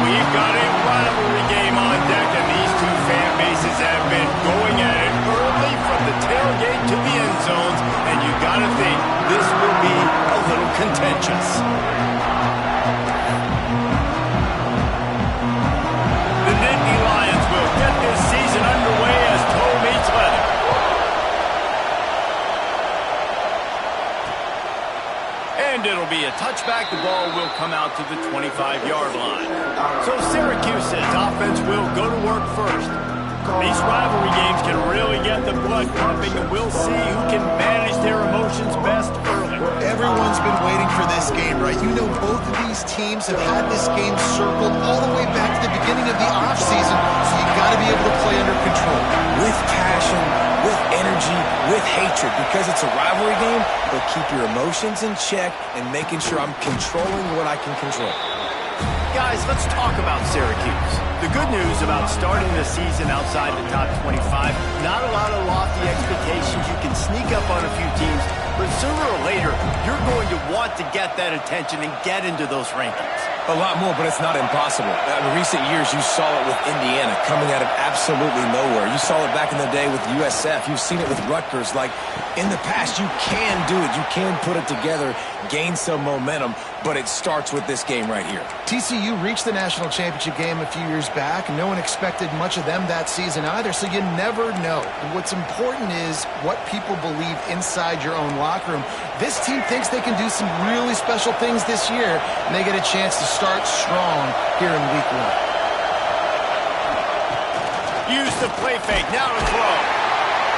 We've got a rivalry game on deck, and these two fan bases have been going at it early from the tailgate to the end zones, and you got to think this will be a little contentious. The Nittany Lions will get this season underway as toe meets leather. And it'll be a touchback. The ball will come out to the 25-yard line. So Syracuse's offense will go to work first. These rivalry games can really get the blood pumping, and we'll see who can manage their emotions best early. Everyone's been waiting for this game, right? You know, both of these teams have had this game circled all the way back to the beginning of the offseason, so you got to be able to play under control. With passion, with energy, with hatred, because it's a rivalry game, but keep your emotions in check and making sure I'm controlling what I can control. Guys, let's talk about Syracuse. The good news about starting the season outside the top 25, not a lot of lofty expectations. You can sneak up on a few teams, but sooner or later, you're going to want to get that attention and get into those rankings. A lot more, but it's not impossible. In recent years, you saw it with Indiana coming out of absolutely nowhere. You saw it back in the day with USF. You've seen it with Rutgers. Like, in the past, you can do it. You can put it together, gain some momentum, but it starts with this game right here. TCU reached the national championship game a few years back, and no one expected much of them that season either, so you never know. And what's important is what people believe inside your own locker room. This team thinks they can do some really special things this year, and they get a chance to start strong here in week 1. Use the play fake, now to throw.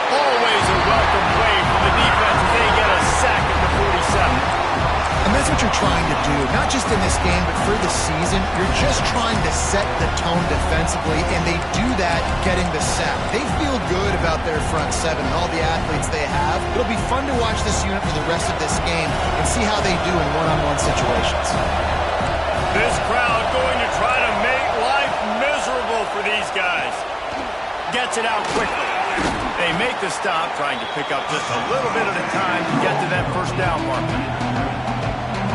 Always a welcome play from the defense as they get a sack at the 47. And that's what you're trying to do, not just in this game, but for the season. You're just trying to set the tone defensively, and they do that getting the sack. They feel good about their front seven and all the athletes they have. It'll be fun to watch this unit for the rest of this game and see how they do in one-on-one situations. This crowd going to try to make life miserable for these guys. Gets it out quickly. They make the stop, trying to pick up just a little bit at a time to get to that first down marker.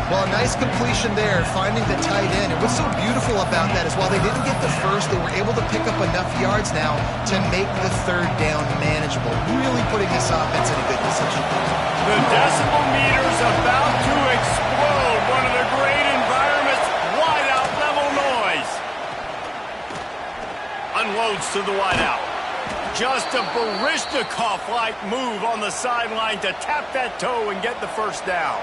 Well, a nice completion there, finding the tight end. And what's so beautiful about that is while they didn't get the first, they were able to pick up enough yards now to make the third down manageable, really putting this offense in a good position. The decibel meter's about to explode. One of the great environments, wide-out level noise. Unloads to the wide-out. Just a Baryshnikov-like move on the sideline to tap that toe and get the first down.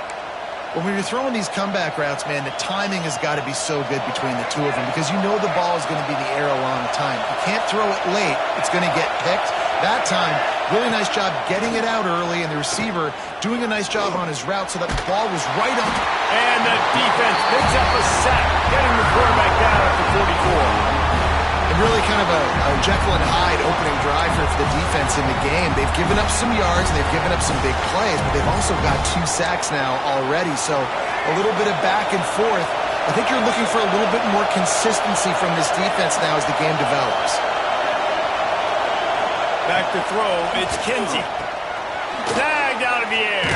Well, when you're throwing these comeback routes, man, the timing has got to be so good between the two of them because you know the ball is going to be in the air a long time. You can't throw it late. It's going to get picked. That time, really nice job getting it out early, and the receiver doing a nice job on his route so that the ball was right on. And the defense picks up a sack, getting the quarterback down at the 44. Really kind of a Jekyll and Hyde opening drive here for the defense in the game. They've given up some yards, and they've given up some big plays, but they've also got 2 sacks now already, so a little bit of back and forth. I think you're looking for a little bit more consistency from this defense now as the game develops. Back to throw, it's Kinsey. Snagged out of the air.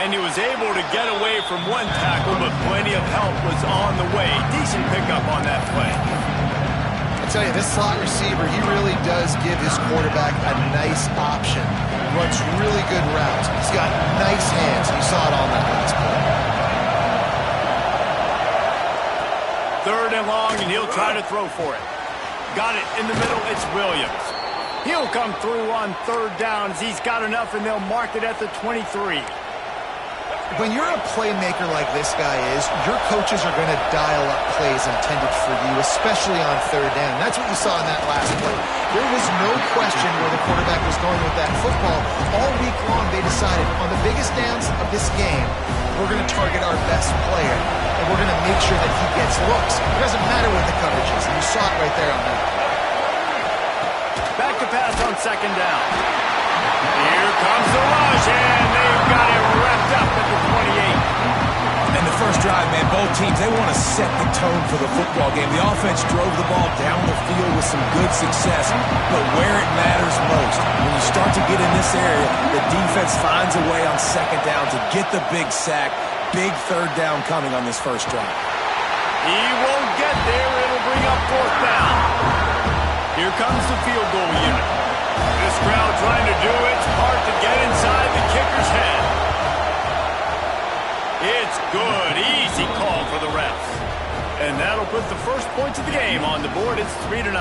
And he was able to get away from one tackle, but plenty of help was on the way. Decent pickup on that play. I tell you, this slot receiver, he really does give his quarterback a nice option. He runs really good routes. He's got nice hands. You saw it on that last play. 3rd and long, and he'll try to throw for it. Got it in the middle. It's Williams. He'll come through on 3rd down as he's got enough, and they'll mark it at the 23. When you're a playmaker like this guy is, your coaches are going to dial up plays intended for you, especially on 3rd down. That's what you saw in that last play. There was no question where the quarterback was going with that football. All week long, they decided on the biggest downs of this game, we're going to target our best player, and we're going to make sure that he gets looks. It doesn't matter what the coverage is, and you saw it right there on that. Back to pass on 2nd down. Here comes the rush, and they've got it wrapped up at the 28. And the first drive, man, both teams, they want to set the tone for the football game. The offense drove the ball down the field with some good success, but where it matters most, when you start to get in this area, the defense finds a way on 2nd down to get the big sack. Big 3rd down coming on this first drive. He won't get set there. It'll bring up fourth down. Here comes the field goal unit. This crowd trying to do its part to get inside the kicker's head. It's good. Easy call for the refs. And that'll put the first points of the game on the board. It's 3-0.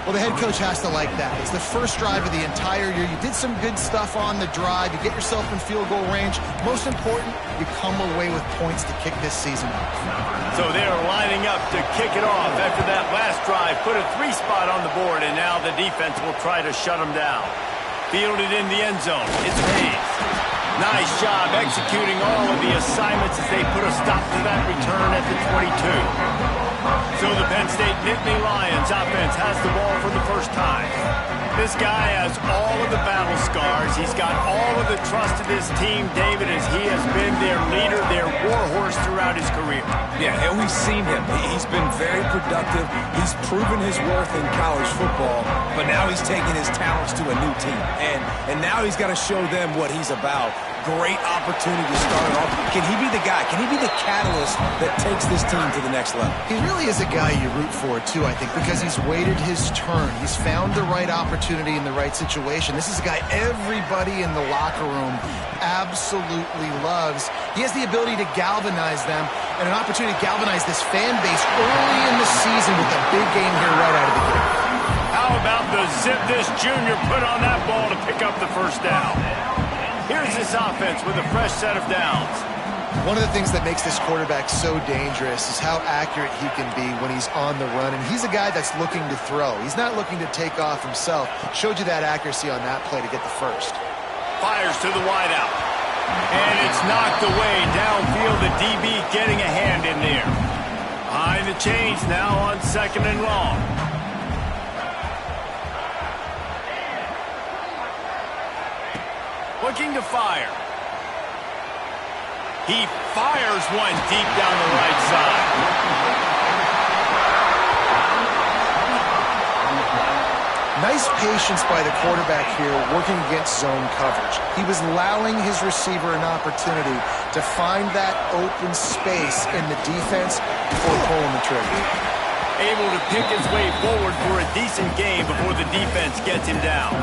Well, the head coach has to like that. It's the first drive of the entire year. You did some good stuff on the drive. You get yourself in field goal range. Most important, you come away with points to kick this season off. So they're lining up to kick it off after that last drive. Put a 3 spot on the board, and now the defense will try to shut them down. Fielded in the end zone. It's Hayes. Nice job executing all of the assignments as they put a stop to that return at the 22. So the Penn State Nittany Lions offense has the ball for the first time. This guy has all of the battle scars. He's got all of the trust of his team, David, as he has been their leader, their warhorse throughout his career. Yeah, and we've seen him. He's been very productive. He's proven his worth in college football, but now he's taking his talents to a new team. And now he's got to show them what he's about. Great opportunity to start it off. Can he be the guy? Can he be the catalyst that takes this team to the next level? He really is a guy you root for, too, I think, because he's waited his turn. He's found the right opportunity in the right situation. This is a guy everybody in the locker room absolutely loves. He has the ability to galvanize them and an opportunity to galvanize this fan base early in the season with a big game here right out of the gate. How about the zip this junior put on that ball to pick up the first down? Here's this offense with a fresh set of downs. One of the things that makes this quarterback so dangerous is how accurate he can be when he's on the run. And he's a guy that's looking to throw. He's not looking to take off himself. Showed you that accuracy on that play to get the first. Fires to the wideout. And it's knocked away downfield. The DB getting a hand in there. Behind the chains now on 2nd and long. Looking to fire. He fires one deep down the right side. Nice patience by the quarterback here working against zone coverage. He was allowing his receiver an opportunity to find that open space in the defense before pulling the trigger. Able to pick his way forward for a decent game before the defense gets him down.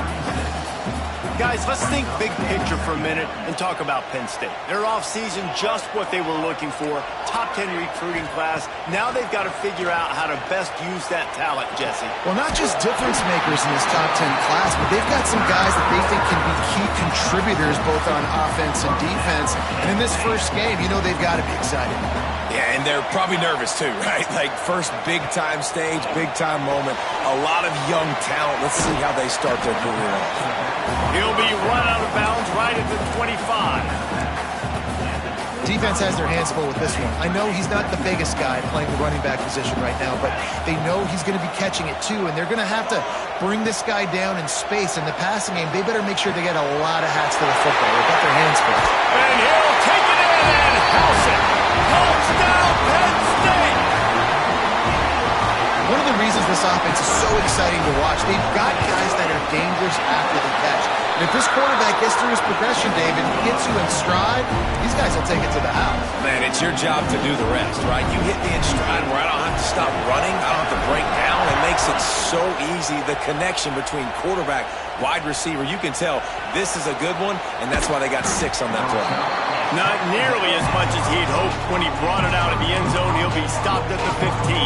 Guys, let's think big picture for a minute and talk about Penn State. Their offseason, just what they were looking for. Top 10 recruiting class. Now they've got to figure out how to best use that talent, Jesse. Well, not just difference makers in this top 10 class, but they've got some guys that they think can be key contributors both on offense and defense. And in this first game, you know they've got to be excited. Yeah, and they're probably nervous too, right? Like first big-time stage, big-time moment. A lot of young talent. Let's see how they start their career off. He'll be run out of bounds right at the 25. Defense has their hands full with this one. I know he's not the biggest guy playing the running back position right now, but they know he's going to be catching it too, and they're going to have to bring this guy down in space. In the passing game, they better make sure they get a lot of hats to the football. They've got their hands full. And he'll take it in and house it. Touchdown, Penn State! One of the reasons this offense is so exciting to watch, they've got guys that are dangerous after the catch. And if this quarterback gets through his progression, David, gets you in stride, these guys will take it to the house. Man, it's your job to do the rest, right? You hit me in stride where I don't have to stop running. I don't have to break down. It makes it so easy, the connection between quarterback, wide receiver. You can tell this is a good one, and that's why they got 6 on that play. Not nearly as much as he'd hoped when he brought it out of the end zone. He'll be stopped at the 15.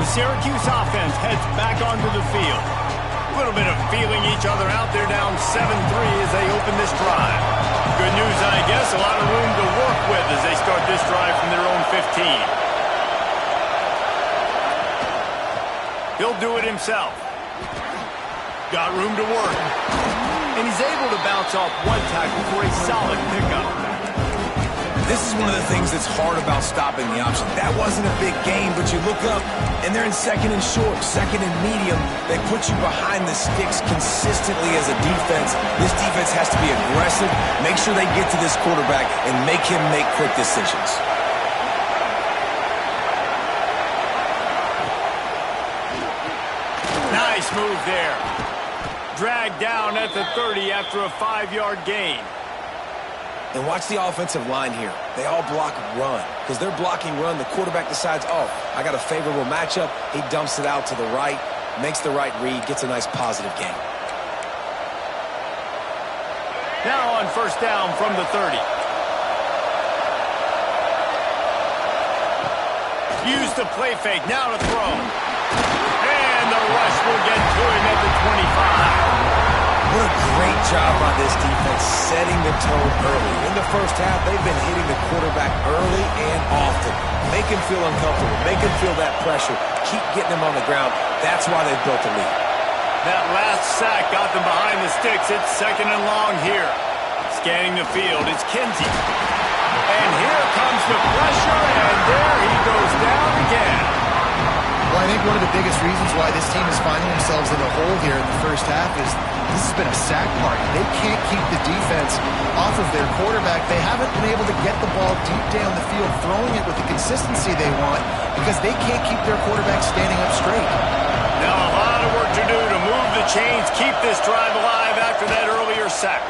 The Syracuse offense heads back onto the field. A little bit of feeling each other out there, down 7-3 as they open this drive. Good news, I guess, a lot of room to work with as they start this drive from their own 15. He'll do it himself. Got room to work. And he's able to bounce off one tackle for a solid pickup. This is one of the things that's hard about stopping the option. That wasn't a big gain, but you look up, and they're in 2nd and short, 2nd and medium. They put you behind the sticks consistently as a defense. This defense has to be aggressive, make sure they get to this quarterback, and make him make quick decisions. Nice move there. Dragged down at the 30 after a 5-yard gain. And watch the offensive line here. They all block run. Because they're blocking run, the quarterback decides, oh, I got a favorable matchup. He dumps it out to the right, makes the right read, gets a nice positive gain. Now on first down from the 30. Use the play fake, now to throw. And the rush will get to him at the 25. What a great job by this defense setting the tone early. In the first half, they've been hitting the quarterback early and often. Make him feel uncomfortable. Make him feel that pressure. Keep getting him on the ground. That's why they've built a lead. That last sack got them behind the sticks. It's second and long here. Scanning the field, it's Kinsey. And here comes the pressure, and there he goes down again. Well, I think one of the biggest reasons why this team is finding themselves in a hole here in the first half is this has been a sack party. They can't keep the defense off of their quarterback. They haven't been able to get the ball deep down the field, throwing it with the consistency they want because they can't keep their quarterback standing up straight. Now a lot of work to do to move the chains, keep this drive alive after that earlier sack.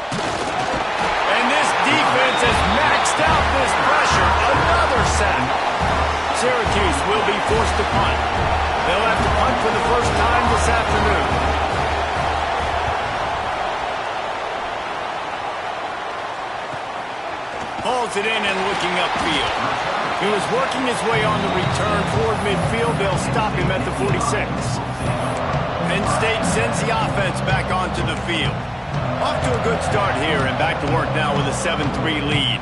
And this defense has maxed out this pressure. Another sack. Syracuse will be forced to punt. They'll have to punt for the first time this afternoon. Hauls it in and looking upfield. He was working his way on the return toward midfield. They'll stop him at the 46. Penn State sends the offense back onto the field. Off to a good start here and back to work now with a 7-3 lead.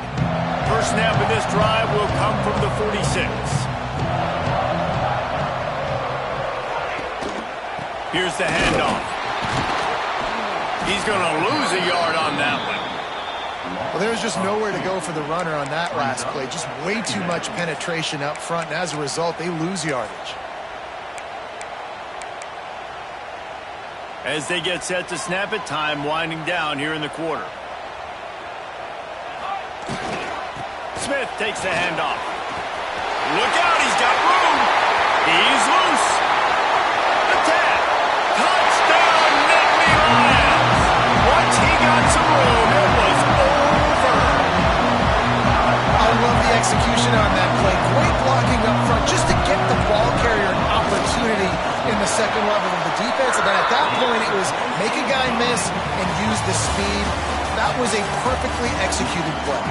First snap of this drive will come from the 46. Here's the handoff. He's going to lose a yard on that one. Well, there was just nowhere to go for the runner on that last play. Just way too much penetration up front, and as a result, they lose yardage. As they get set to snap it, time winding down here in the quarter. Smith takes the handoff. Look out, he's got room. He's loose. Attack. Touchdown, Nittany Lions. Once he got some room, it was over. I love the execution on that play. Great blocking up front just to get the ball carrier an opportunity in the second level of the defense. And then at that point, it was make a guy miss and use the speed. That was a perfectly executed play.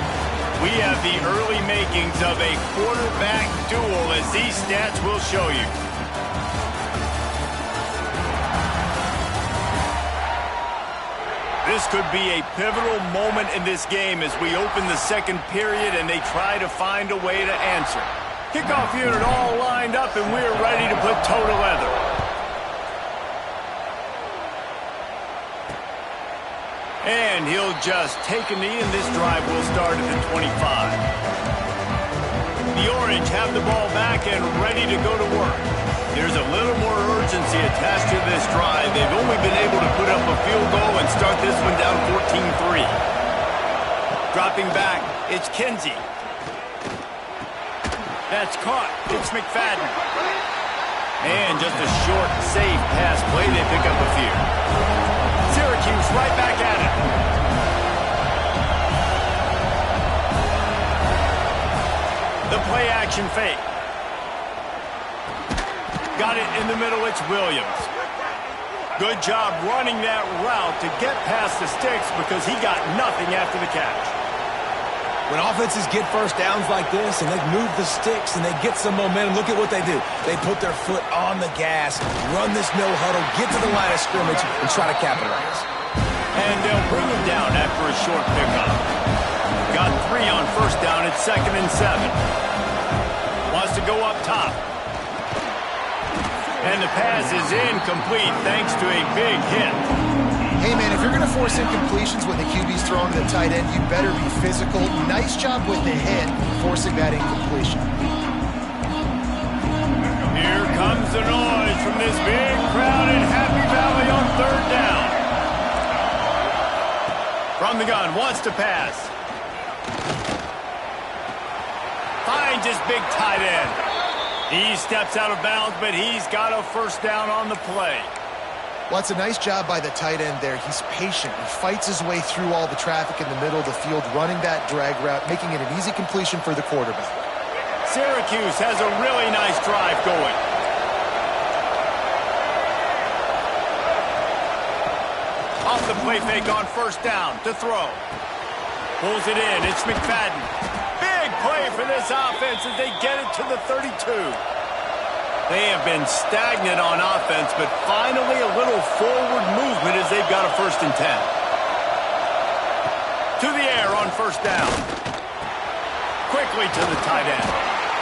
We have the early makings of a quarterback duel, as these stats will show you. This could be a pivotal moment in this game as we open the second period and they try to find a way to answer. Kickoff unit all lined up and we're ready to put toe to leather. And he'll just take a knee, and this drive will start at the 25. The Orange have the ball back and ready to go to work. There's a little more urgency attached to this drive. They've only been able to put up a field goal and start this one down 14-3. Dropping back, it's Kinsey. That's caught. It's McFadden. And just a short, safe pass play. They pick up a few. Syracuse right back at it. The play action fake. Got it in the middle, it's Williams. Good job running that route to get past the sticks because he got nothing after the catch. When offenses get first downs like this and they move the sticks and they get some momentum, look at what they do. They put their foot on the gas, run this no huddle, get to the line of scrimmage, and try to capitalize. And they'll bring him down after a short pickup. Got 3 on first down. It's 2nd and 7. Wants to go up top. And the pass is incomplete thanks to a big hit. Hey, man, if you're going to force incompletions when the QB's throwing to the tight end, you better be physical. Nice job with the hit, forcing that incompletion. Here comes the noise from this big crowd in Happy Valley on 3rd down. From the gun, wants to pass. Finds his big tight end. He steps out of bounds, but he's got a first down on the play. Well, it's a nice job by the tight end there. He's patient. He fights his way through all the traffic in the middle of the field, running that drag route, making it an easy completion for the quarterback. Syracuse has a really nice drive going. Off the play fake on first down to throw. Pulls it in. It's McFadden. Big play for this offense as they get it to the 32. They have been stagnant on offense, but finally a little forward movement as they've got a 1st and 10. To the air on first down. Quickly to the tight end.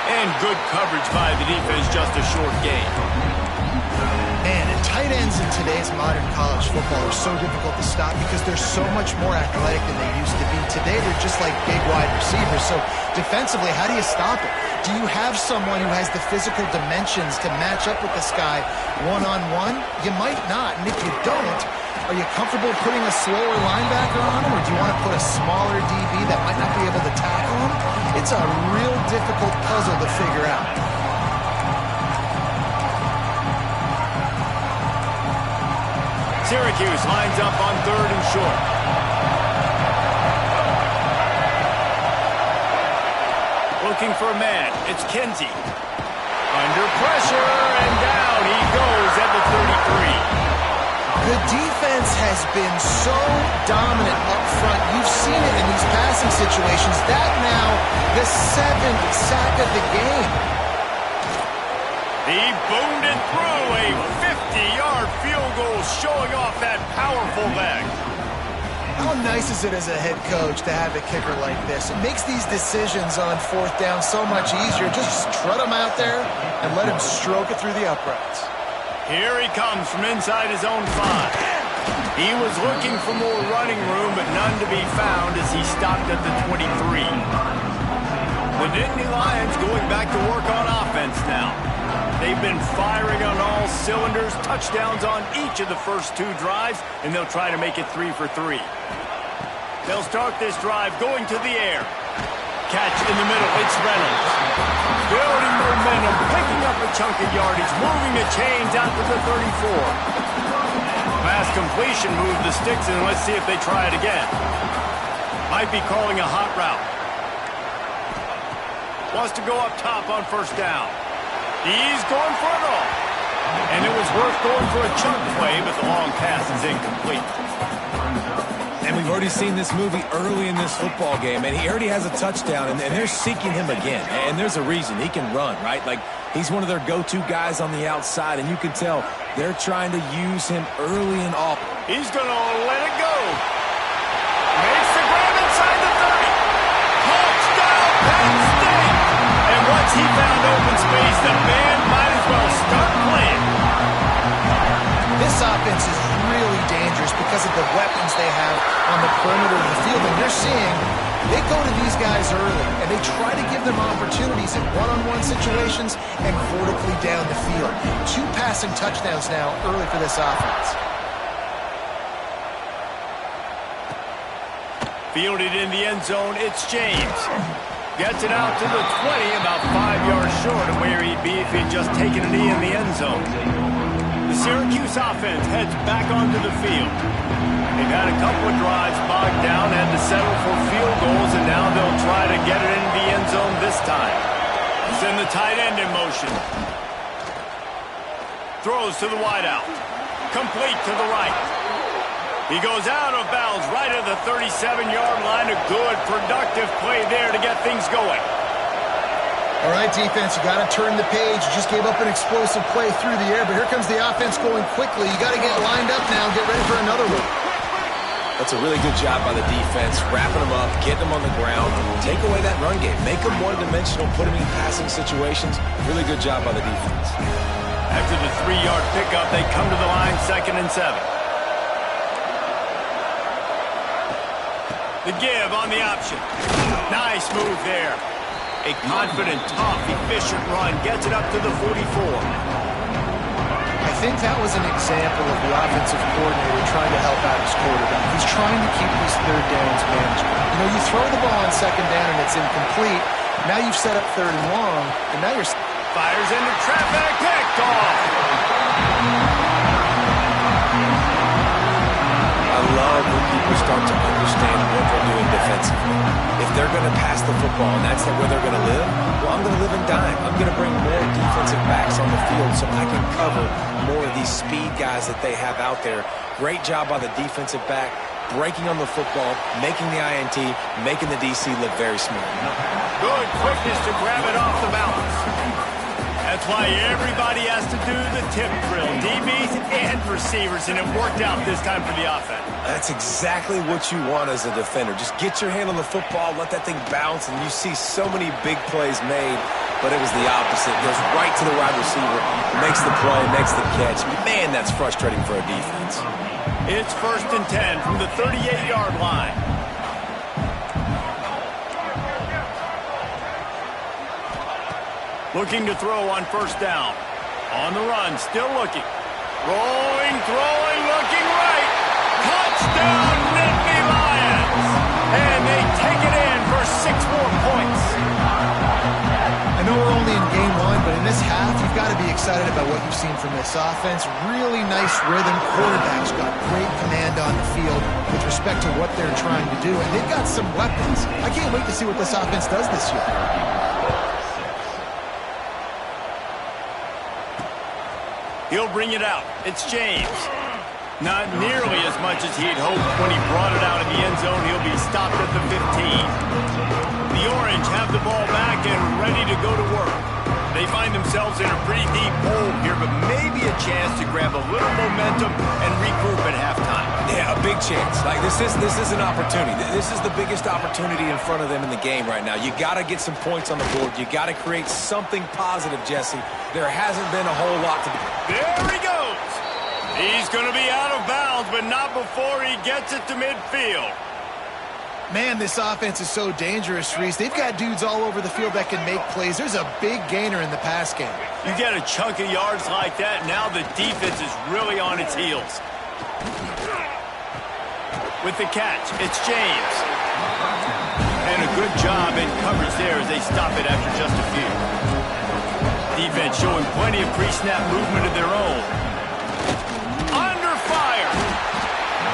And good coverage by the defense, just a short gain. Man, and tight ends in today's modern college football are so difficult to stop because they're so much more athletic than they used to be. Today, they're just like big wide receivers. So defensively, how do you stop it? Do you have someone who has the physical dimensions to match up with this guy one-on-one? You might not. And if you don't, are you comfortable putting a slower linebacker on him, or do you want to put a smaller DB that might not be able to tackle him? It's a real difficult puzzle to figure out. Syracuse lines up on 3rd and short. Looking for a man. It's Kinsey. Under pressure, and down he goes at the 33. The defense has been so dominant up front. You've seen it in these passing situations. That now, the 7th sack of the game. He boomed it through a 50-yard field goal, showing off that powerful leg. How nice is it as a head coach to have a kicker like this? It makes these decisions on 4th down so much easier. Just trot him out there and let him stroke it through the uprights. Here he comes from inside his own 5. He was looking for more running room, but none to be found as he stopped at the 23. The Nittany Lions going back to work on offense now. They've been firing on all cylinders, touchdowns on each of the first 2 drives, and they'll try to make it 3 for 3. They'll start this drive going to the air. Catch in the middle, it's Reynolds. Building momentum, picking up a chunk of yardage, moving the chains out to the 34. Pass completion, move the sticks, and let's see if they try it again. Might be calling a hot route. Wants to go up top on first down. He's going for it all. And it was worth going for a chunk play, but the long pass is incomplete. And we've already seen this movie early in this football game, and he already has a touchdown, and they're seeking him again. And there's a reason. He can run, right? Like, he's one of their go-to guys on the outside, and you can tell they're trying to use him early and often. He's going to let it go. Makes the grab inside the 30. Touchdown, Penn State! And once he found open space, the man might as well start playing. This offense is really dangerous because of the weapons they have on the perimeter of the field. And you're seeing they go to these guys early, and they try to give them opportunities in one-on-one situations and vertically down the field. 2 passing touchdowns now early for this offense. Fielded in the end zone, it's James. Gets it out to the 20, about 5 yards short of where he'd be if he'd just taken a knee in the end zone. The Syracuse offense heads back onto the field. They've had a couple of drives bogged down, had to settle for field goals, and now they'll try to get it into the end zone this time. Send the tight end in motion. Throws to the wideout. Complete to the right. He goes out of bounds right at the 37-yard line. A good, productive play there to get things going. All right, defense, you got to turn the page. You just gave up an explosive play through the air, but here comes the offense going quickly. You got to get lined up now and get ready for another one. That's a really good job by the defense, wrapping them up, getting them on the ground, take away that run game, make them one-dimensional, put them in passing situations. Really good job by the defense. After the 3-yard pickup, they come to the line 2nd and 7. The give on the option. Nice move there. A confident, tough, efficient run. Gets it up to the 44. I think that was an example of the offensive coordinator trying to help out his quarterback. He's trying to keep these 3rd downs manageable. You know, you throw the ball on 2nd down and it's incomplete. Now you've set up 3rd and long, and now you're... Fires into traffic. Picked off. love when people start to understand what they're doing defensively. If they're going to pass the football and that's where they're going to live, well, I'm going to live and dime. I'm going to bring more defensive backs on the field so I can cover more of these speed guys that they have out there. Great job by the defensive back, breaking on the football, making the INT, making the DC look very smart. Good quickness to grab it off the balance. That's why everybody has to do the tip drill, DBs and receivers, and it worked out this time for the offense. That's exactly what you want as a defender. Just get your hand on the football, let that thing bounce, and you see so many big plays made, but it was the opposite. Goes right to the wide receiver, makes the play, makes the catch. Man, that's frustrating for a defense. It's 1st and 10 from the 38-yard line. Looking to throw on 1st down. On the run, still looking. Rolling, throwing, looking right. Touchdown, Nittany Lions! And they take it in for 6 more points. I know we're only in game 1, but in this half, you've got to be excited about what you've seen from this offense. Really nice rhythm. Quarterback's got great command on the field with respect to what they're trying to do, and they've got some weapons. I can't wait to see what this offense does this year. He'll bring it out. It's James. Not nearly as much as he had hoped when he brought it out in the end zone. He'll be stopped at the 15. The Orange have the ball back and ready to go to work. They find themselves in a pretty deep hole here, but maybe a chance to grab a little momentum and regroup at halftime. Yeah, a big chance. Like this is an opportunity. This is the biggest opportunity in front of them in the game right now. You got to get some points on the board. You got to create something positive, Jesse. There hasn't been a whole lot to do. There he goes. He's going to be out of bounds, but not before he gets it to midfield. Man, this offense is so dangerous, Reese. They've got dudes all over the field that can make plays. There's a big gainer in the pass game. You get a chunk of yards like that, now the defense is really on its heels. With the catch, it's James. And a good job in coverage there as they stop it after just a few. Defense showing plenty of pre-snap movement of their own. Under fire.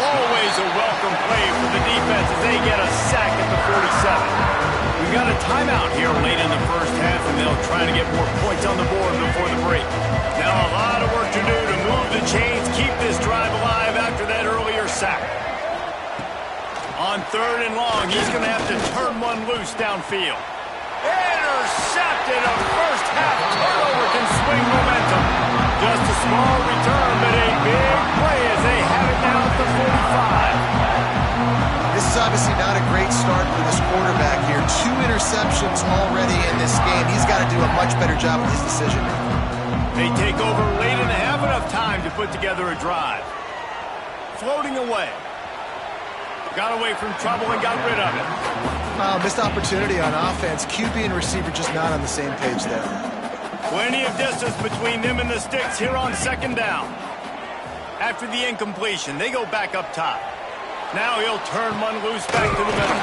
Always a welcome play for the defense as they get a sack at the 47. We've got a timeout here late in the first half, and they'll try to get more points on the board before the break. Now a lot of work to do to move the chains, keep this drive alive after that earlier sack. On 3rd and long, he's going to have to turn one loose downfield. Intercepted. A first half turnover can swing momentum. Just a small return, but a big play as they have it now at the 45. This is obviously not a great start for this quarterback here. 2 interceptions already in this game. He's got to do a much better job with his decision. They take over late and have enough time to put together a drive. Floating away. Got away from trouble and got rid of it. Missed opportunity on offense. QB and receiver just not on the same page there. Plenty of distance between them and the sticks here on 2nd down. After the incompletion, they go back up top. Now he'll turn one loose back to the middle.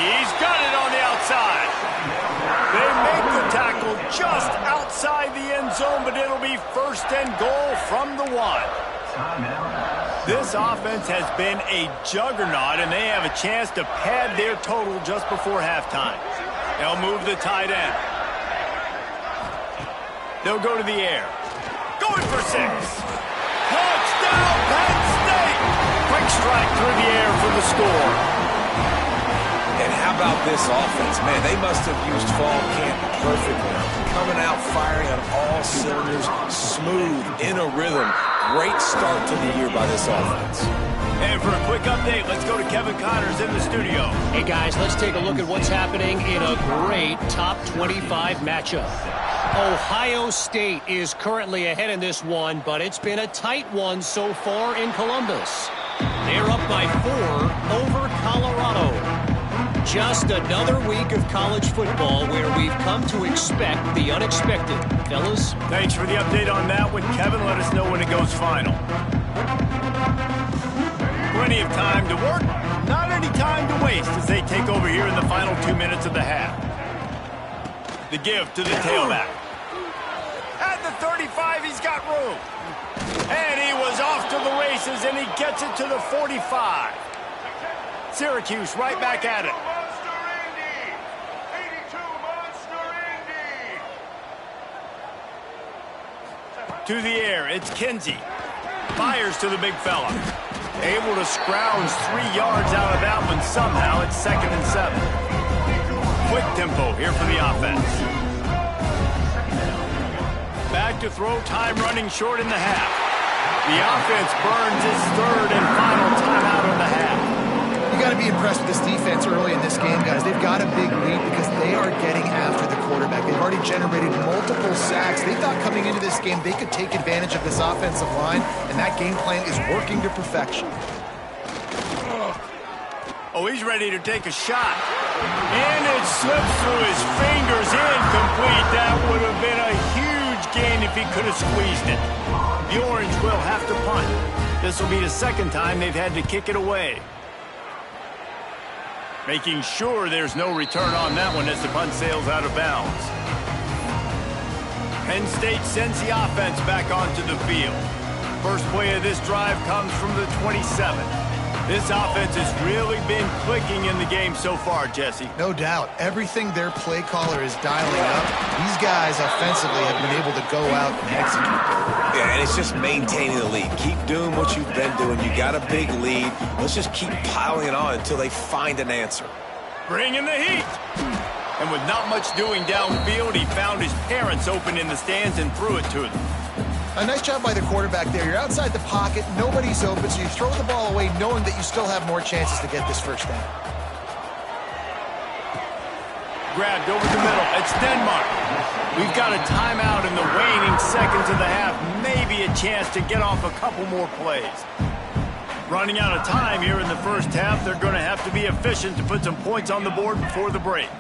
He's got it on the outside. They make the tackle just outside the end zone, but it'll be 1st and goal from the 1. This offense has been a juggernaut, and they have a chance to pad their total just before halftime. They'll move the tight end. They'll go to the air. Going for 6. Touchdown, Penn State! Quick strike through the air for the score. And how about this offense? Man, they must have used fall camp perfectly. Coming out firing on all cylinders, smooth, in a rhythm. Great start to the year by this offense. And for a quick update, let's go to Kevin Connors in the studio. Hey, guys, let's take a look at what's happening in a great top 25 matchup. Ohio State is currently ahead in this one, but it's been a tight one so far in Columbus. They're up by 4 over Colorado. Just another week of college football where we've come to expect the unexpected. Fellas? Thanks for the update on that one, Kevin. Let us know when it goes final. Plenty of time to work, not any time to waste as they take over here in the final 2 minutes of the half. The give to the tailback. At the 35, he's got room. And he was off to the races, and he gets it to the 45. Syracuse right back at it. To the air, it's Kinsey. Fires to the big fella. Able to scrounge 3 yards out of that one somehow. It's 2nd and 7. Quick tempo here for the offense. Back to throw, time running short in the half. The offense burns its 3rd and final timeout of the half. You got to be impressed with this defense early in this game, guys. They've got a big lead because they are getting after the quarterback. They've already generated multiple sacks. They thought coming into this game they could take advantage of this offensive line, and that game plan is working to perfection. Oh, he's ready to take a shot. And it slips through his fingers, incomplete. That would have been a huge gain if he could have squeezed it. The Orange will have to punt. This will be the 2nd time they've had to kick it away. Making sure there's no return on that one as the punt sails out of bounds. Penn State sends the offense back onto the field. First play of this drive comes from the 27. This offense has really been clicking in the game so far, Jesse. No doubt. Everything their play caller is dialing up, these guys offensively have been able to go out and execute. Yeah, and it's just maintaining the lead. Keep doing what you've been doing. You got a big lead. Let's just keep piling it on until they find an answer. Bring in the heat. And with not much doing downfield, he found his parents open in the stands and threw it to them. A nice job by the quarterback there. You're outside the pocket, nobody's open, so you throw the ball away knowing that you still have more chances to get this first down. Grabbed over the middle. It's Denmark. We've got a timeout in the waning seconds of the half. Maybe a chance to get off a couple more plays. Running out of time here in the first half. They're going to have to be efficient to put some points on the board before the break.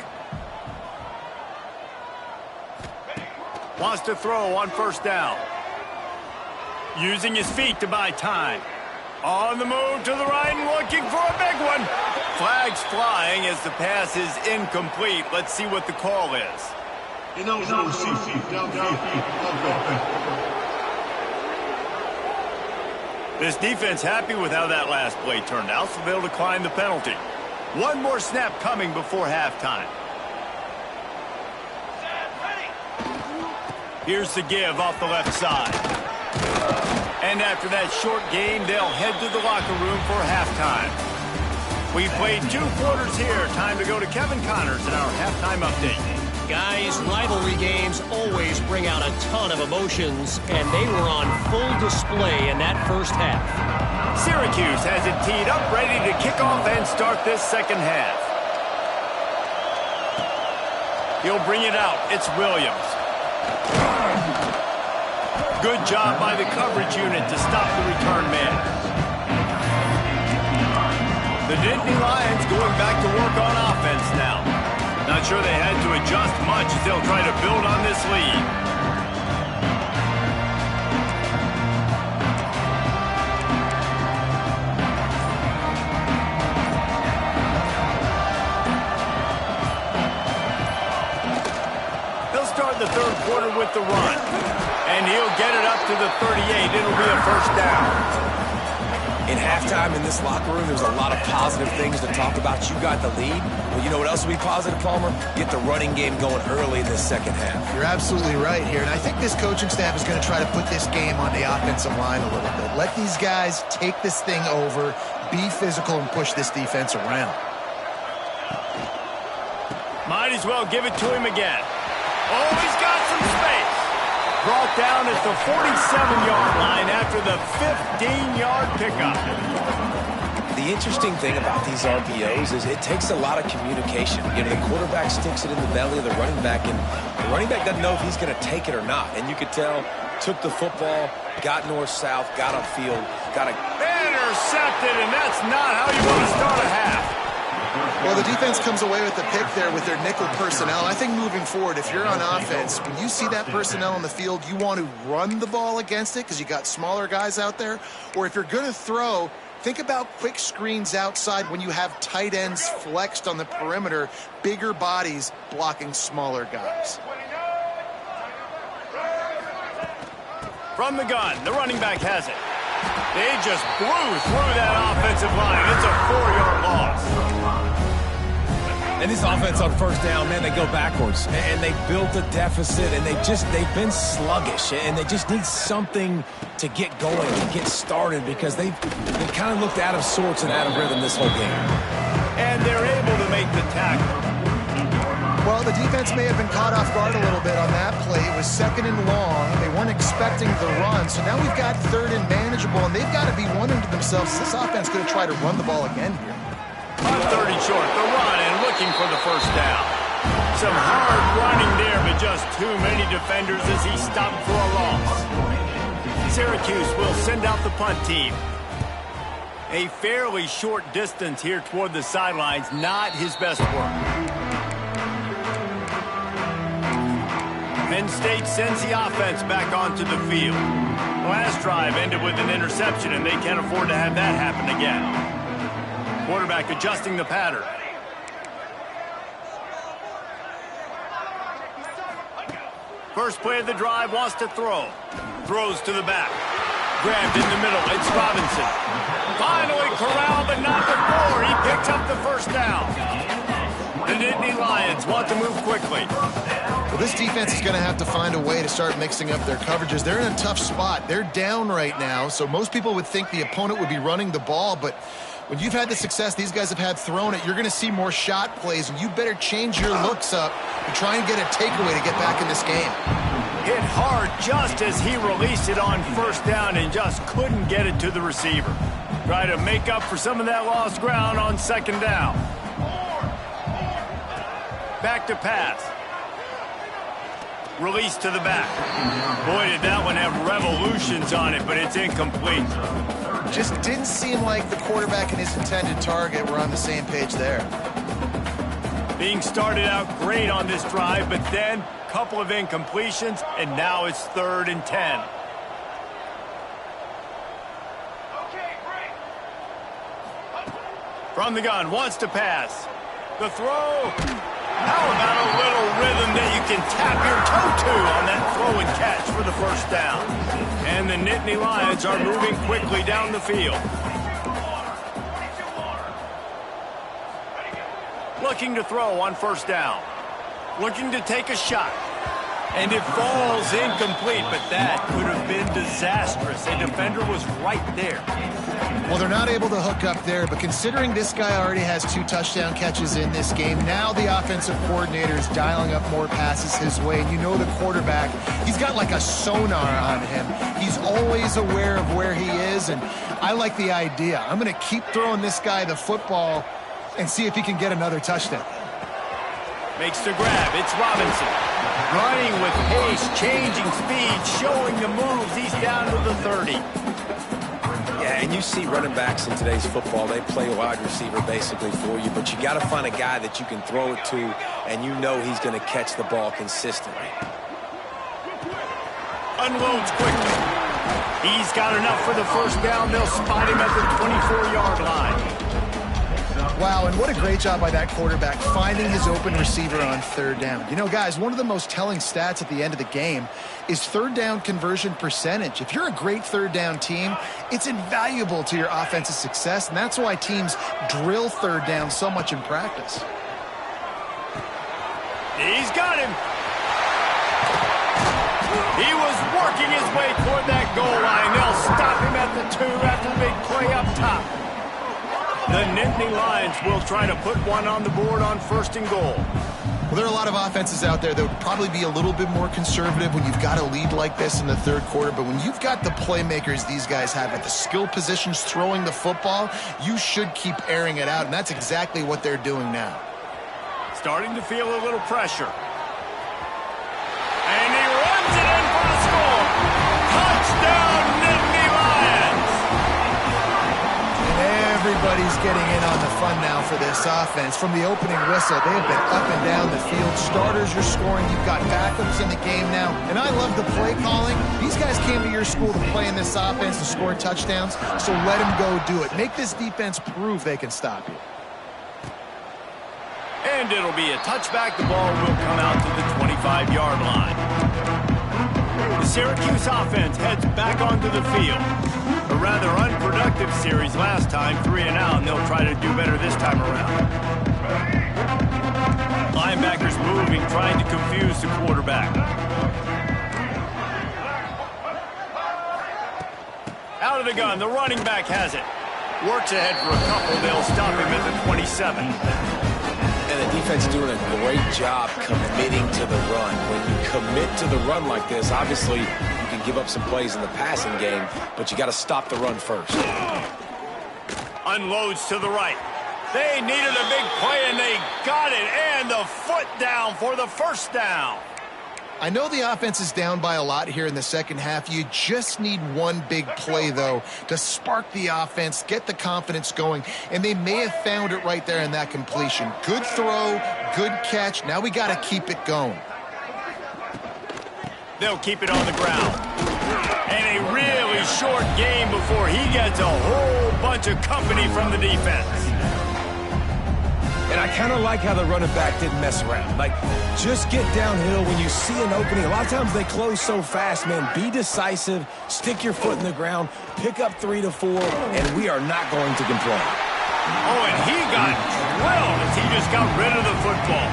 Wants to throw on first down. Using his feet to buy time. On the move to the right and looking for a big one. Flags flying as the pass is incomplete. Let's see what the call is. This defense happy with how that last play turned out, so they'll decline the penalty. One more snap coming before halftime. Here's the give off the left side. And after that short game, they'll head to the locker room for halftime. We played 2 quarters here. Time to go to Kevin Connors in our halftime update. Guys, rivalry games always bring out a ton of emotions, and they were on full display in that first half. Syracuse has it teed up, ready to kick off and start this second half. He'll bring it out. It's Williams. Good job by the coverage unit to stop the return man. The Nittany Lions going back to work on offense now. Not sure they had to adjust much as they'll try to build on this lead. They'll start the third quarter with the run. And he'll get it up to the 38. It'll be a first down. In halftime in this locker room, there's a lot of positive things to talk about. You got the lead. Well, you know what else will be positive, Palmer? Get the running game going early in this second half. You're absolutely right here. And I think this coaching staff is going to try to put this game on the offensive line a little bit. Let these guys take this thing over, be physical, and push this defense around. Might as well give it to him again. Oh, he's got some space. Brought down at the 47-yard line after the 15-yard pickup. The interesting thing about these RPOs is it takes a lot of communication. You know, the quarterback sticks it in the belly of the running back, and the running back doesn't know if he's going to take it or not. And you could tell, took the football, got north-south, got upfield, got a... Intercepted, and that's not how you want to start a half. Well, the defense comes away with the pick there with their nickel personnel. I think moving forward, if you're on offense, when you see that personnel on the field, you want to run the ball against it because you got smaller guys out there. Or if you're going to throw, think about quick screens outside when you have tight ends flexed on the perimeter, bigger bodies blocking smaller guys. From the gun, the running back has it. They just blew through that offensive line. It's a 4-yard loss. And this offense on first down, man, they go backwards. And they built a deficit, and they've been sluggish. And they just need something to get going and get started because they kind of looked out of sorts and out of rhythm this whole game. And they're able to make the tackle. Well, the defense may have been caught off guard a little bit on that play. It was 2nd and long. They weren't expecting the run. So now we've got 3rd and manageable, and they've got to be wondering to themselves, is this offense going to try to run the ball again here? On 3rd and short, the run and looking for the first down. Some hard running there, but just too many defenders as he stopped for a loss. Syracuse will send out the punt team. A fairly short distance here toward the sidelines, not his best work. Penn State sends the offense back onto the field. Last drive ended with an interception, and they can't afford to have that happen again. Quarterback adjusting the pattern. First play of the drive, wants to throw. Throws to the back. Grabbed in the middle, it's Robinson. Finally corralled, but not before. He picks up the first down. The Nittany Lions want to move quickly. Well, this defense is going to have to find a way to start mixing up their coverages. They're in a tough spot. They're down right now, so most people would think the opponent would be running the ball, but when you've had the success these guys have had throwing it, you're going to see more shot plays, and you better change your looks up and try and get a takeaway to get back in this game. Hit hard just as he released it on first down and just couldn't get it to the receiver. Try to make up for some of that lost ground on 2nd down. Back to pass. Release to the back. Boy, did that one have revolutions on it, but it's incomplete. Just didn't seem like the quarterback and his intended target were on the same page there. Being started out great on this drive, but then a couple of incompletions, and now it's 3rd and 10. From the gun, wants to pass. The throw. How about a little rhythm that you can tap your toe to on that throw and catch for the first down? And the Nittany Lions are moving quickly down the field. Looking to throw on first down. Looking to take a shot. And it falls incomplete, but that could have been disastrous. A defender was right there. Well, they're not able to hook up there, but considering this guy already has 2 touchdown catches in this game, now the offensive coordinator is dialing up more passes his way. And you know the quarterback, he's got like a sonar on him. He's always aware of where he is, and I like the idea. I'm going to keep throwing this guy the football and see if he can get another touchdown. Makes the grab. It's Robinson. Running with pace, changing speed, showing the moves. He's down to the 30. Yeah, and you see running backs in today's football, they play wide receiver basically for you, but you got to find a guy that you can throw it to, and you know he's going to catch the ball consistently. Unloads quickly. He's got enough for the first down. They'll spot him at the 24-yard line. Wow, and what a great job by that quarterback finding his open receiver on 3rd down. You know, guys, one of the most telling stats at the end of the game is 3rd down conversion percentage. If you're a great 3rd down team, it's invaluable to your offensive success, and that's why teams drill 3rd down so much in practice. He's got him. He was working his way toward that goal line. They'll stop him at the 2 after the big play up top. The Nittany Lions will try to put one on the board on 1st and goal. Well, there are a lot of offenses out there that would probably be a little bit more conservative when you've got a lead like this in the 3rd quarter, but when you've got the playmakers these guys have at the skill positions throwing the football, you should keep airing it out, and that's exactly what they're doing now. Starting to feel a little pressure. And he runs it in for the score. Touchdown, Nittany Lions! And everybody's getting in on the fun now for this offense. From the opening whistle, they have been up and down the field. Starters are scoring. You've got backups in the game now. And I love the play calling. These guys came to your school to play in this offense to score touchdowns, so let them go do it. Make this defense prove they can stop you. And it'll be a touchback. The ball will come out to the 25-yard line. The Syracuse offense heads back onto the field. A rather unproductive series last time, 3 and out, and they'll try to do better this time around. Linebackers moving, trying to confuse the quarterback. Out of the gun, the running back has it. Works ahead for a couple, they'll stop him at the 27. And the defense doing a great job committing to the run. When you commit to the run like this, obviously you can give up some plays in the passing game, but you got to stop the run first. Unloads to the right. They needed a big play, and they got it. And the foot down for the first down. I know the offense is down by a lot here in the second half. You just need one big play, though, to spark the offense, get the confidence going, and they may have found it right there in that completion. Good throw, good catch. Now we got to keep it going. They'll keep it on the ground. And a really short game before he gets a whole bunch of company from the defense. And I kind of like how the running back didn't mess around. Like, just get downhill when you see an opening. A lot of times they close so fast, man. Be decisive, stick your foot in the ground, pick up 3 to 4, and we are not going to complain. Oh, and he got drilled as he just got rid of the football.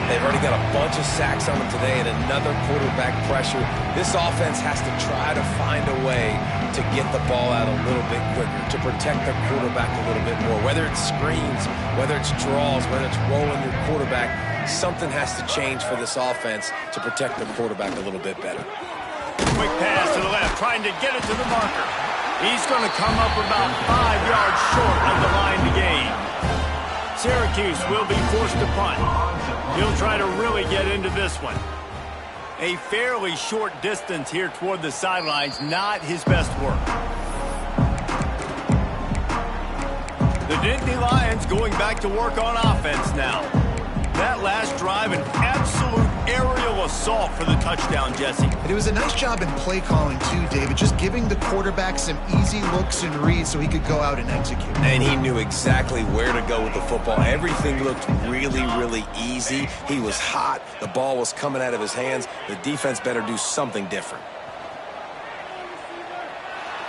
They've already got a bunch of sacks on them today and another quarterback pressure. This offense has to try to find a way to get the ball out a little bit quicker, to protect the quarterback a little bit more. Whether it's screens, whether it's draws, whether it's rolling your quarterback, something has to change for this offense to protect the quarterback a little bit better. Quick pass to the left, trying to get it to the marker. He's going to come up about 5 yards short of the line to gain. Syracuse will be forced to punt. He'll try to really get into this one. A fairly short distance here toward the sidelines, not his best work. The Nittany Lions going back to work on offense now. That last drive, an absolute aerial assault for the touchdown, Jesse. And it was a nice job in play calling, too, David, just giving the quarterback some easy looks and reads so he could go out and execute. And he knew exactly where to go with the football. Everything looked really, really easy. He was hot. The ball was coming out of his hands. The defense better do something different.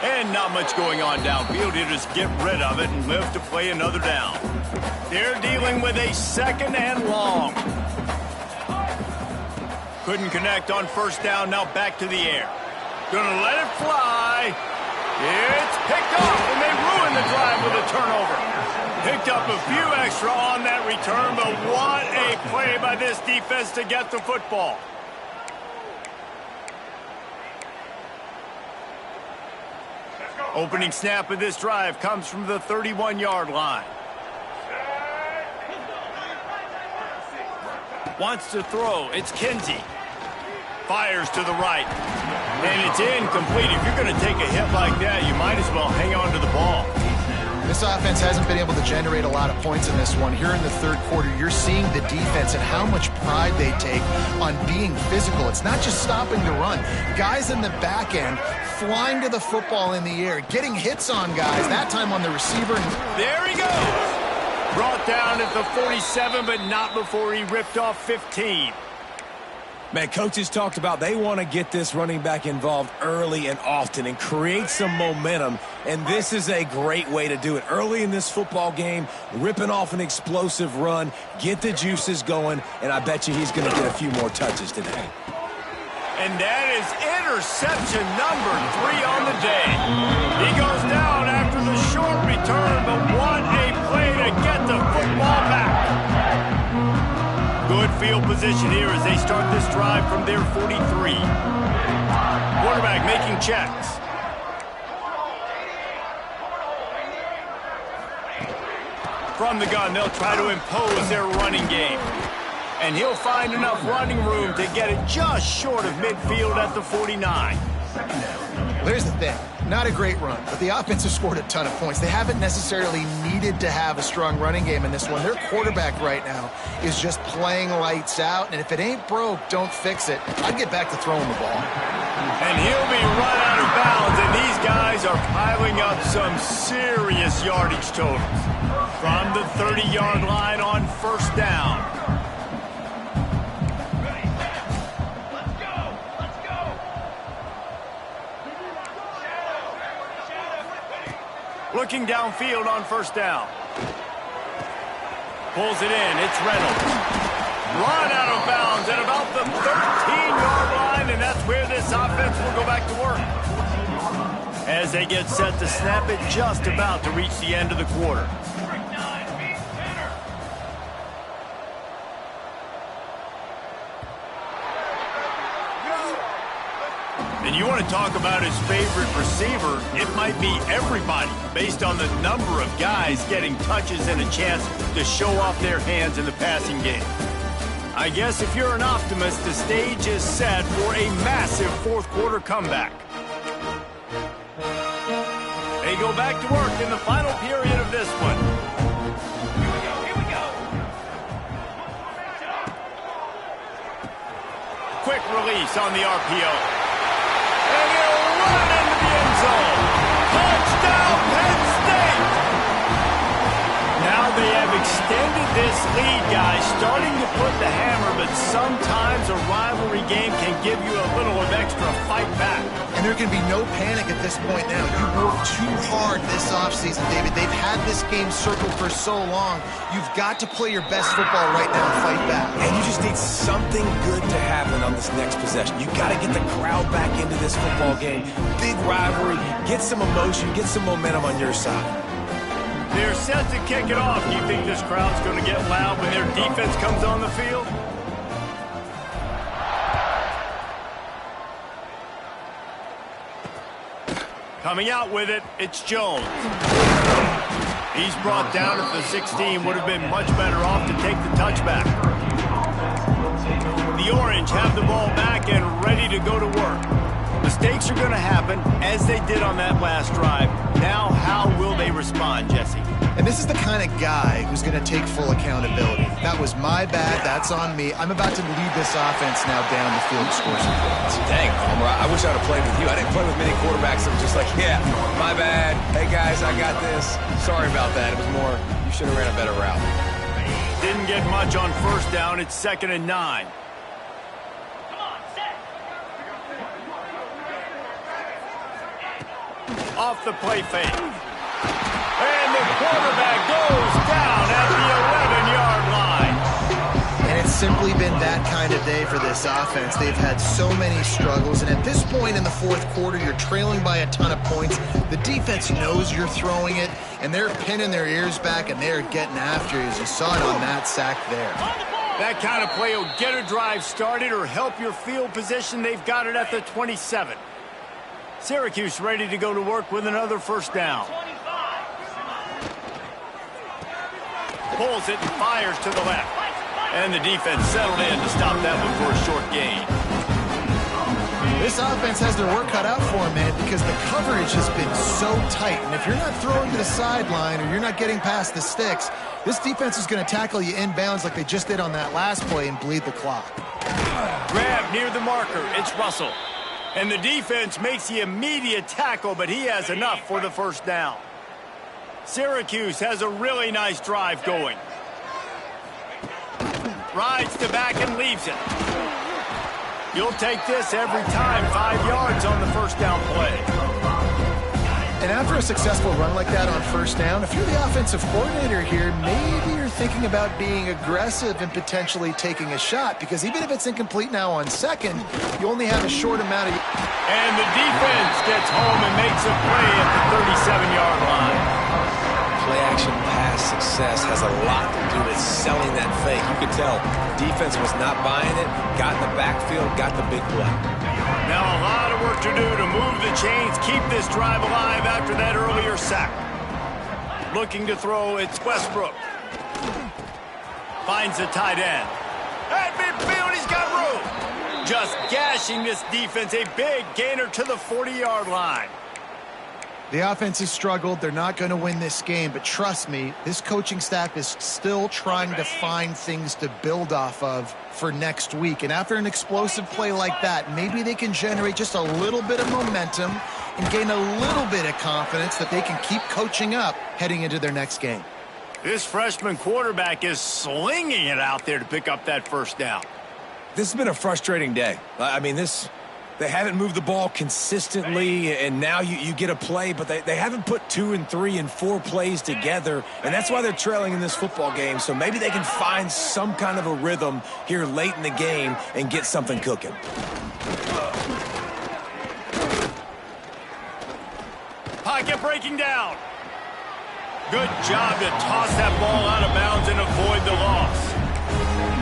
And not much going on downfield. He'll just get rid of it and live to play another down. They're dealing with a 2nd and long. Couldn't connect on first down. Now back to the air. Gonna let it fly. It's picked off, and they ruin the drive with a turnover. Picked up a few extra on that return, but what a play by this defense to get the football. Opening snap of this drive comes from the 31-yard line. Wants to throw. It's Kinsey. Fires to the right. And it's incomplete. If you're going to take a hit like that, you might as well hang on to the ball. This offense hasn't been able to generate a lot of points in this one. Here in the third quarter, you're seeing the defense and how much pride they take on being physical. It's not just stopping the run. Guys in the back end flying to the football in the air, getting hits on guys, that time on the receiver. There he goes. Brought down at the 47, but not before he ripped off 15. Man, coaches talked about they want to get this running back involved early and often and create some momentum, and this is a great way to do it. Early in this football game, ripping off an explosive run, get the juices going, and I bet you he's going to get a few more touches today. And that is interception number 3 on the day. He goes down after the short return, but what a play to get the football back. Good field position here as they start this drive from their 43. Quarterback making checks. From the gun, they'll try to impose their running game. And he'll find enough running room to get it just short of midfield at the 49. There's the thing. Not a great run, but the offense has scored a ton of points. They haven't necessarily needed to have a strong running game in this one. Their quarterback right now is just playing lights out, and if it ain't broke, don't fix it. I'd get back to throwing the ball. And he'll be run out of bounds, and these guys are piling up some serious yardage totals. From the 30-yard line on first down. looking downfield on first down. Pulls it in. It's Reynolds. Run out of bounds at about the 13-yard line, and that's where this offense will go back to work. As they get set to snap it, just about to reach the end of the quarter. And you want to talk about his favorite receiver, it might be everybody based on the number of guys getting touches and a chance to show off their hands in the passing game. I guess if you're an optimist, the stage is set for a massive fourth quarter comeback. They go back to work in the final period of this one. Here we go. Quick release on the RPO. And he'll run into the end zone. Touchdown, Penn State! Now they have extended this lead, guys, starting to put the hammer, but sometimes a rivalry game can give you a little of extra fight back. And there can be no panic at this point now. You worked too hard this offseason, David. They've had this game circled for so long. You've got to play your best football right now and fight back. And you just need something good to happen on this next possession. You got to get the crowd back into this football game. Big rivalry. Get some emotion. Get some momentum on your side. They're set to kick it off. Do you think this crowd's going to get loud when their defense comes on the field? Coming out with it, it's Jones. He's brought down at the 16. Would have been much better off to take the touchback. The Orange have the ball back and ready to go to work. Mistakes are going to happen, as they did on that last drive. Now, how will they respond, Jesse? And this is the kind of guy who's going to take full accountability. That was my bad. That's on me. I'm about to lead this offense now down the field to score some points. Dang, Palmer, I wish I would have played with you. I didn't play with many quarterbacks that were just like, yeah, my bad. Hey, guys, I got this. Sorry about that. It was more, you should have ran a better route. Didn't get much on first down. It's 2nd and 9. Off the play fake. And the quarterback goes down at the 11-yard line. And it's simply been that kind of day for this offense. They've had so many struggles, and at this point in the fourth quarter, you're trailing by a ton of points. The defense knows you're throwing it, and they're pinning their ears back, and they're getting after you, as you saw it on that sack there. That kind of play will get a drive started or help your field position. They've got it at the 27. Syracuse ready to go to work with another first down. Pulls it and fires to the left. And the defense settled in to stop that one for a short gain. This offense has their work cut out for them, man, because the coverage has been so tight. And if you're not throwing to the sideline or you're not getting past the sticks, this defense is going to tackle you inbounds like they just did on that last play and bleed the clock. Grab near the marker. It's Russell. And the defense makes the immediate tackle, but he has enough for the first down. Syracuse has a really nice drive going. Rides the back and leaves it. You'll take this every time. 5 yards on the first down play. And after a successful run like that on first down, if you're the offensive coordinator here, maybe you're thinking about being aggressive and potentially taking a shot, because even if it's incomplete now on second, you only have a short amount of... And the defense gets home and makes a play at the 37-yard line. Play-action pass success has a lot to do with selling that fake. You could tell defense was not buying it, got in the backfield, got the big play. Now a lot of work to do to move the chains, keep this drive alive after that earlier sack. Looking to throw, it's Westbrook. Finds the tight end. At midfield, he's got room. Just gashing this defense, a big gainer to the 40-yard line. The offense has struggled. They're not going to win this game, but trust me, this coaching staff is still trying to find things to build off of for next week. And after an explosive play like that, maybe they can generate just a little bit of momentum and gain a little bit of confidence that they can keep coaching up heading into their next game. This freshman quarterback is slinging it out there to pick up that first down. This has been a frustrating day. I mean, this They haven't moved the ball consistently, and now you get a play, but they haven't put 2 and 3 and 4 plays together, and that's why they're trailing in this football game. So maybe they can find some kind of a rhythm here late in the game and get something cooking. Pocket breaking down. Good job to toss that ball out of bounds and avoid the loss.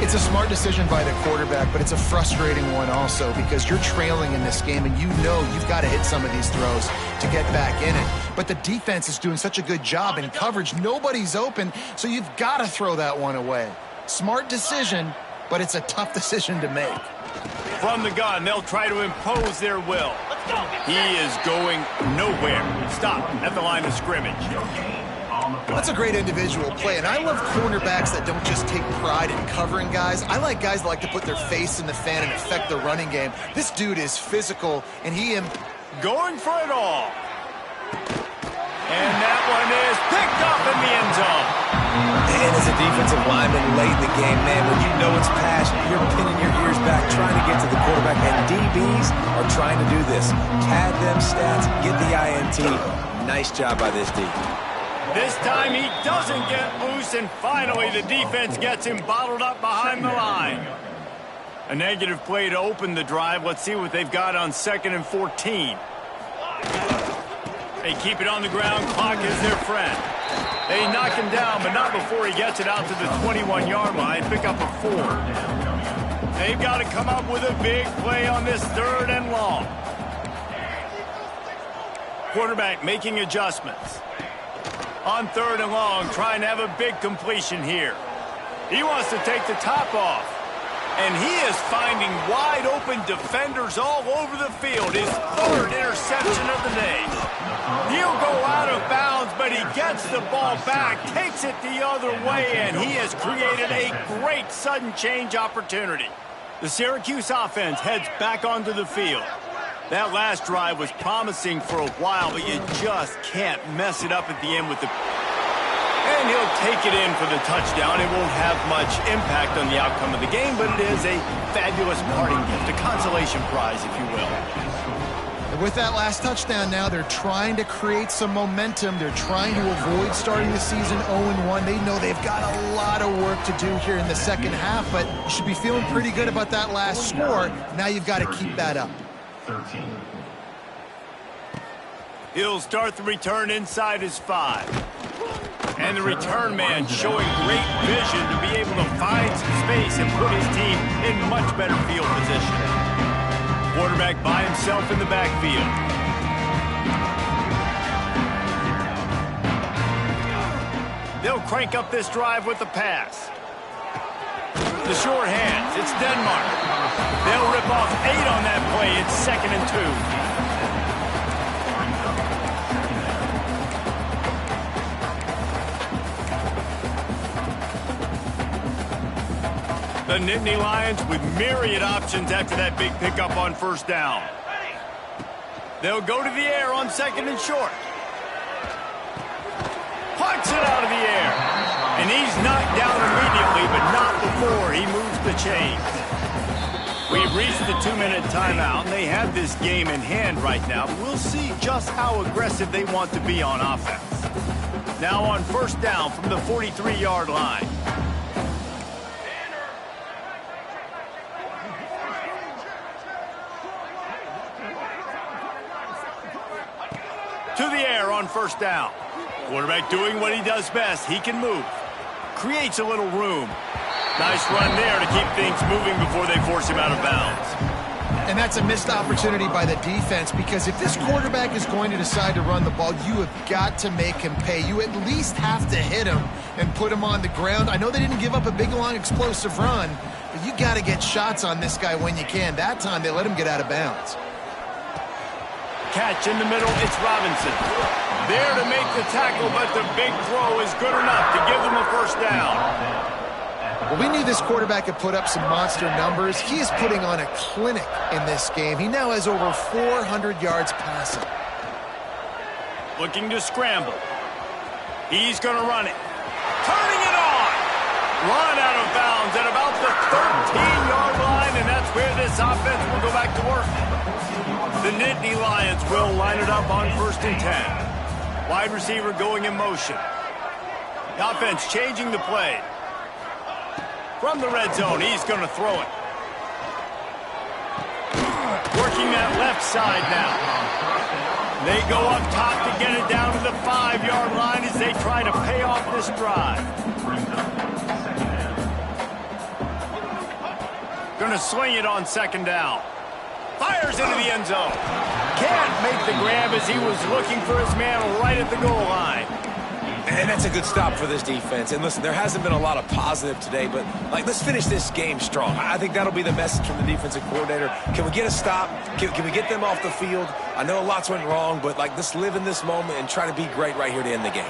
It's a smart decision by the quarterback, but it's a frustrating one also because you're trailing in this game and you know you've got to hit some of these throws to get back in it. But the defense is doing such a good job in coverage. Nobody's open, so you've got to throw that one away. Smart decision, but it's a tough decision to make. From the gun, they'll try to impose their will. He is going nowhere. Stop at the line of scrimmage. That's a great individual play, and I love cornerbacks that don't just take pride in covering guys. I like guys that like to put their face in the fan and affect the running game. This dude is physical, and going for it all. And that one is picked up in the end zone. And as a defensive lineman late in the game, man, when you know it's past, you're pinning your ears back trying to get to the quarterback, and DBs are trying to do this. Pad them stats, get the INT. Nice job by this D. This time he doesn't get loose, and finally the defense gets him bottled up behind the line. A negative play to open the drive. Let's see what they've got on 2nd and 14. They keep it on the ground. Clock is their friend. They knock him down, but not before he gets it out to the 21-yard line. Pick up a 4. They've got to come up with a big play on this 3rd and long. Quarterback making adjustments. On 3rd and long, trying to have a big completion here. He wants to take the top off. And he is finding wide open defenders all over the field. His 3rd interception of the day. He'll go out of bounds, but he gets the ball back, takes it the other way, and he has created a great sudden change opportunity. The Syracuse offense heads back onto the field. That last drive was promising for a while, but you just can't mess it up at the end with the... And he'll take it in for the touchdown. It won't have much impact on the outcome of the game, but it is a fabulous parting gift, a consolation prize, if you will. And with that last touchdown now, they're trying to create some momentum. They're trying to avoid starting the season 0-1. They know they've got a lot of work to do here in the second half, but you should be feeling pretty good about that last score. Now you've got to keep that up. 13. He'll start the return inside his 5. And the return man showing great vision to be able to find some space and put his team in much better field position. Quarterback by himself in the backfield. They'll crank up this drive with the pass. The short hands, it's Denmark. They'll rip off 8 on that play. It's 2nd and 2. The Nittany Lions with myriad options after that big pickup on 1st down. They'll go to the air on 2nd and short. Punts it out of the air. And he's knocked down immediately, but not before he moves the chains. We've reached the 2-minute timeout, and they have this game in hand right now. We'll see just how aggressive they want to be on offense. Now on 1st down from the 43-yard line. To the air on 1st down. Quarterback doing what he does best. He can move. Creates a little room. Nice run there to keep things moving before they force him out of bounds. And that's a missed opportunity by the defense, because if this quarterback is going to decide to run the ball, you have got to make him pay. You at least have to hit him and put him on the ground. I know they didn't give up a big, long, explosive run, but you got to get shots on this guy when you can. That time, they let him get out of bounds. Catch in the middle, it's Robinson. There to make the tackle, but the big throw is good enough to give them a 1st down. Well, we knew this quarterback could put up some monster numbers. He is putting on a clinic in this game. He now has over 400 yards passing. Looking to scramble. He's going to run it. Turning it on. Run out of bounds at about the 13-yard line, and that's where this offense will go back to work. Nittany Lions will line it up on 1st and 10. Wide receiver going in motion. The offense changing the play. From the red zone, he's going to throw it. Working that left side now. They go up top to get it down to the 5-yard line as they try to pay off this drive. Going to swing it on 2nd down. Fires into the end zone. Can't make the grab as he was looking for his man right at the goal line. And that's a good stop for this defense. And listen, there hasn't been a lot of positive today, but let's finish this game strong. I think that'll be the message from the defensive coordinator. Can we get a stop? Can we get them off the field? I know lots went wrong, but let's live in this moment and try to be great right here to end the game.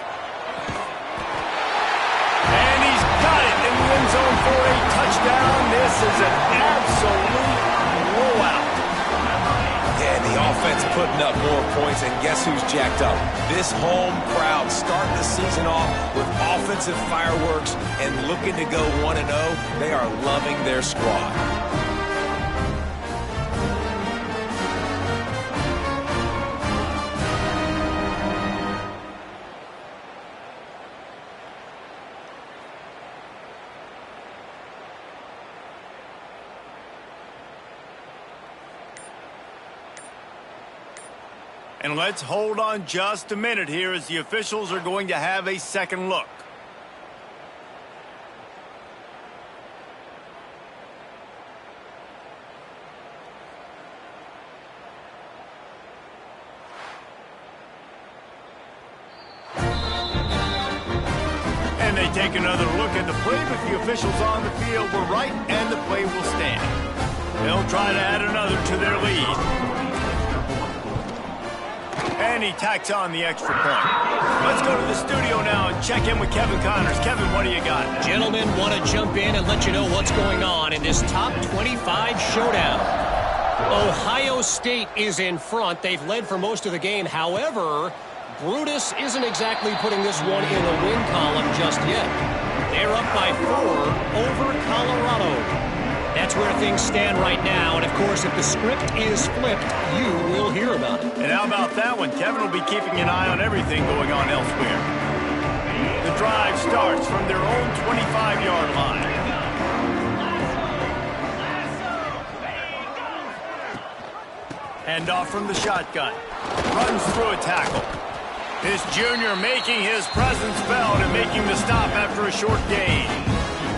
And he's got it in the end zone for a touchdown. This is an absolute blowout. And the offense putting up more points, and guess who's jacked up? This home crowd starting the season off with offensive fireworks and looking to go 1-0. They are loving their squad. And let's hold on just a minute here as the officials are going to have a second look. And they take another look at the play, but the officials on the field were right, and the play will stand. They'll try to add another to their lead. And he tacks on the extra point. Let's go to the studio now and check in with Kevin Connors. Kevin, what do you got? Gentlemen, want to jump in and let you know what's going on in this top 25 showdown. Ohio State is in front. They've led for most of the game. However, Brutus isn't exactly putting this one in the win column just yet. They're up by 4 over Colorado. That's where things stand right now, and of course, if the script is flipped, you will hear about it. And how about that one? Kevin will be keeping an eye on everything going on elsewhere. The drive starts from their own 25-yard line. Hand off from the shotgun. Runs through a tackle. This junior making his presence felt and making the stop after a short gain.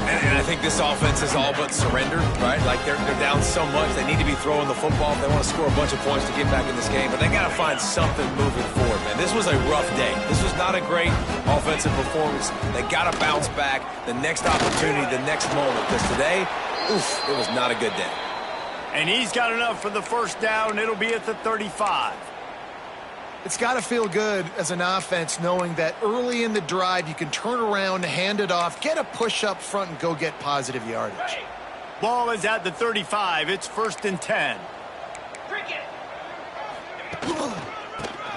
And I think this offense is all but surrendered, right? They're down so much, they need to be throwing the football if they want to score a bunch of points to get back in this game. But they got to find something moving forward, man. This was a rough day. This was not a great offensive performance. They got to bounce back the next opportunity, the next moment. Because today, oof, it was not a good day. And he's got enough for the first down. It'll be at the 35. It's got to feel good as an offense knowing that early in the drive you can turn around, hand it off, get a push up front, and go get positive yardage. Ball is at the 35. It's 1st and 10.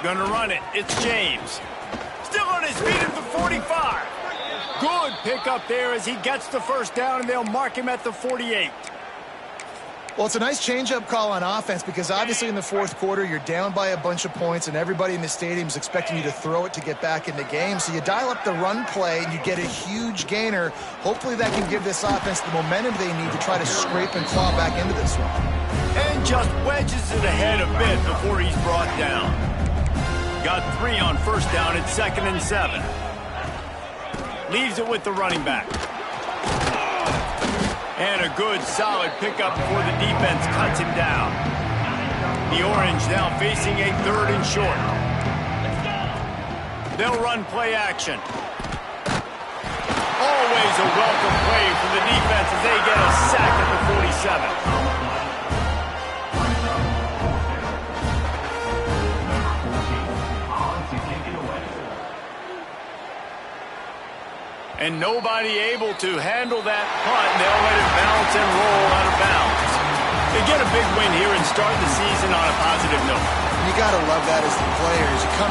Gonna run it. It's James. Still on his feet at the 45. Good pickup there as he gets the first down, and they'll mark him at the 48. Well, it's a nice change-up call on offense because obviously in the fourth quarter you're down by a bunch of points and everybody in the stadium is expecting you to throw it to get back in the game. So you dial up the run play and you get a huge gainer. Hopefully that can give this offense the momentum they need to try to scrape and claw back into this one. And just wedges it ahead a bit before he's brought down. Got 3 on first down. It's 2nd and 7. Leaves it with the running back. And a good, solid pickup before the defense cuts him down. The Orange now facing a 3rd and short. They'll run play action. Always a welcome play from the defense as they get a sack at the 47. And nobody able to handle that punt. They'll let it bounce and roll out of bounds. They get a big win here and start the season on a positive note. You got to love that as the players. You come